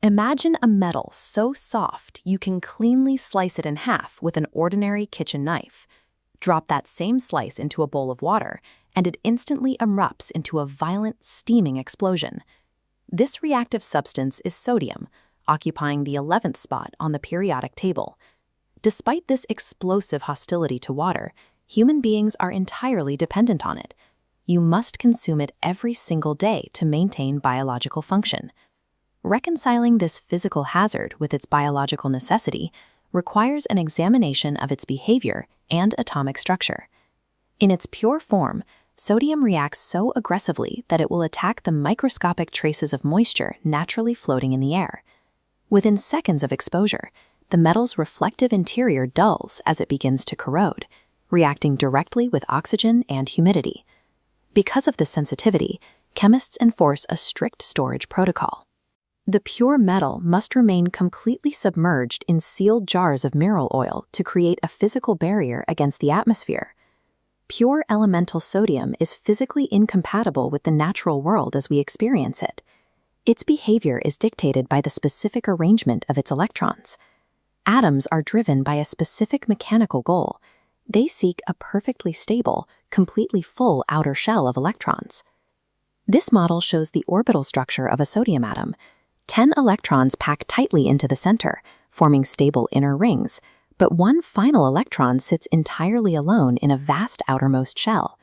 Imagine a metal so soft you can cleanly slice it in half with an ordinary kitchen knife. Drop that same slice into a bowl of water, and it instantly erupts into a violent, steaming explosion. This reactive substance is sodium, occupying the 11th spot on the periodic table. Despite this explosive hostility to water, human beings are entirely dependent on it. You must consume it every single day to maintain biological function. Reconciling this physical hazard with its biological necessity requires an examination of its behavior and atomic structure. In its pure form, sodium reacts so aggressively that it will attack the microscopic traces of moisture naturally floating in the air. Within seconds of exposure, the metal's reflective interior dulls as it begins to corrode, reacting directly with oxygen and humidity. Because of this sensitivity, chemists enforce a strict storage protocol. The pure metal must remain completely submerged in sealed jars of mineral oil to create a physical barrier against the atmosphere. Pure elemental sodium is physically incompatible with the natural world as we experience it. Its behavior is dictated by the specific arrangement of its electrons. Atoms are driven by a specific mechanical goal. They seek a perfectly stable, completely full outer shell of electrons. This model shows the orbital structure of a sodium atom. 10 electrons pack tightly into the center, forming stable inner rings, but one final electron sits entirely alone in a vast outermost shell.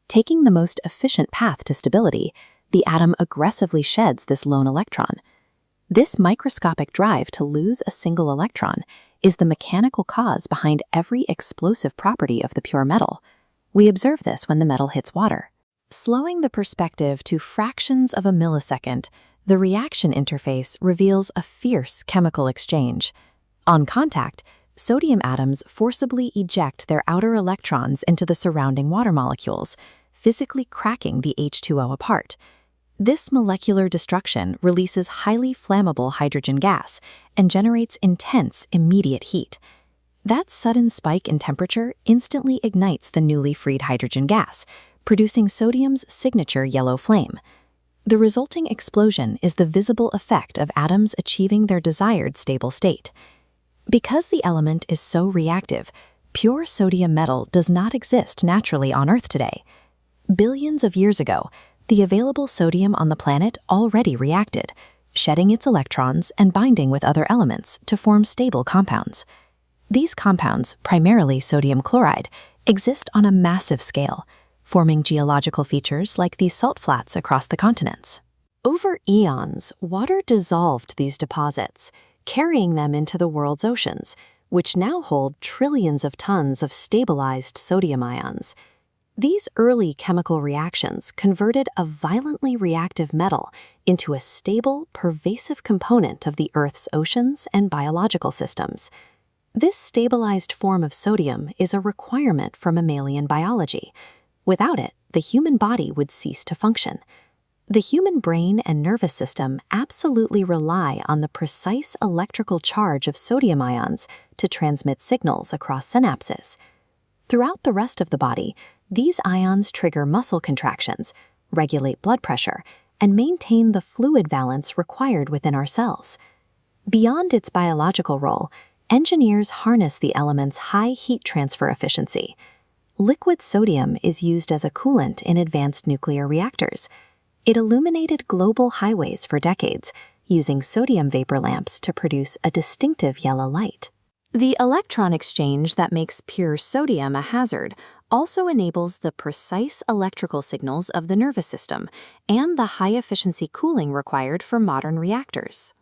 Taking the most efficient path to stability, the atom aggressively sheds this lone electron. This microscopic drive to lose a single electron is the mechanical cause behind every explosive property of the pure metal. We observe this when the metal hits water. Slowing the perspective to fractions of a millisecond, the reaction interface reveals a fierce chemical exchange. On contact, sodium atoms forcibly eject their outer electrons into the surrounding water molecules, physically cracking the H2O apart. This molecular destruction releases highly flammable hydrogen gas and generates intense, immediate heat. That sudden spike in temperature instantly ignites the newly freed hydrogen gas, producing sodium's signature yellow flame. The resulting explosion is the visible effect of atoms achieving their desired stable state. Because the element is so reactive, pure sodium metal does not exist naturally on Earth today. Billions of years ago, the available sodium on the planet already reacted, shedding its electrons and binding with other elements to form stable compounds. These compounds, primarily sodium chloride, exist on a massive scale, forming geological features like these salt flats across the continents. Over eons, water dissolved these deposits, carrying them into the world's oceans, which now hold trillions of tons of stabilized sodium ions. These early chemical reactions converted a violently reactive metal into a stable, pervasive component of the Earth's oceans and biological systems. This stabilized form of sodium is a requirement for mammalian biology. Without it, the human body would cease to function. The human brain and nervous system absolutely rely on the precise electrical charge of sodium ions to transmit signals across synapses. Throughout the rest of the body, these ions trigger muscle contractions, regulate blood pressure, and maintain the fluid balance required within our cells. Beyond its biological role, engineers harness the element's high heat transfer efficiency. Liquid sodium is used as a coolant in advanced nuclear reactors. It illuminated global highways for decades, using sodium vapor lamps to produce a distinctive yellow light. The electron exchange that makes pure sodium a hazard also enables the precise electrical signals of the nervous system and the high-efficiency cooling required for modern reactors.